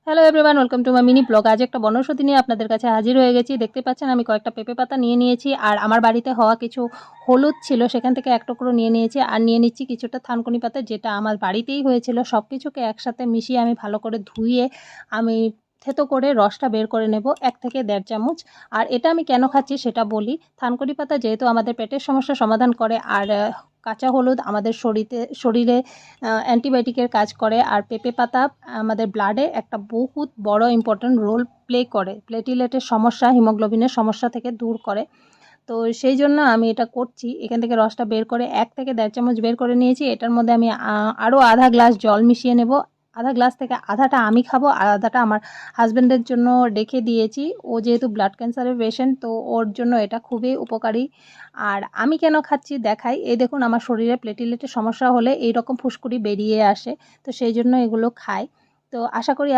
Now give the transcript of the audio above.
Hello everyone, welcome to my mini blog. আজ একটা বনৌষধি নিয়ে আপনাদের কাছে হাজির হয়ে গেছি। দেখতে পাচ্ছেন আমি কয়েকটা পেঁপে পাতা নিয়ে নিয়েছি, আর আমার বাড়িতে হওয়া কিছু হলুদ ছিল সেখান থেকে এক টুকরো নিয়ে নিয়েছি, আর নিয়ে নিচ্ছি কিছুটা থানকুনি পাতা যেটা আমার বাড়িতেই হয়েছিল। সব কিছুকে একসাথে মিশিয়ে আমি ভালো করে ধুয়ে আমি থেতো করে রসটা বের করে নেব 1 থেকে 1.5 চামচ। আর এটা আমি কেন খাচ্ছি সেটা বলি। থানকুনি পাতা যেহেতু আমাদের পেটের সমস্যার সমাধান করে, আর কাঁচা হলুদ আমাদের শরীরে অ্যান্টিবায়োটিকের কাজ করে, আর পেঁপে পাতা আমাদের ব্লাডে একটা বহুত বড় ইম্পর্ট্যান্ট রোল প্লে করে, প্লেটিলেটের সমস্যা, হিমোগ্লোবিনের সমস্যা থেকে দূর করে। তো সেই জন্য আমি এটা করছি। এখান থেকে রসটা বের করে 1 থেকে 1.5 চামচ বের করে নিয়েছি। এটার মধ্যে আমি আরও আধা গ্লাস জল মিশিয়ে নেব। আধা গ্লাস থেকে আধাটা আমি খাবো, আর আধাটা আমার হাজব্যান্ডের জন্য রেখে দিয়েছি। ও যেহেতু ব্লাড ক্যান্সারের পেশেন্ট, তো ওর জন্য এটা খুবই উপকারী। আর আমি কেন খাচ্ছি দেখাই। এই দেখুন, আমার শরীরে প্লেটিলেটের সমস্যা হলে এইরকম ফুসকুড়ি বেরিয়ে আসে, তো সেই জন্য এগুলো খাই। তো আশা করি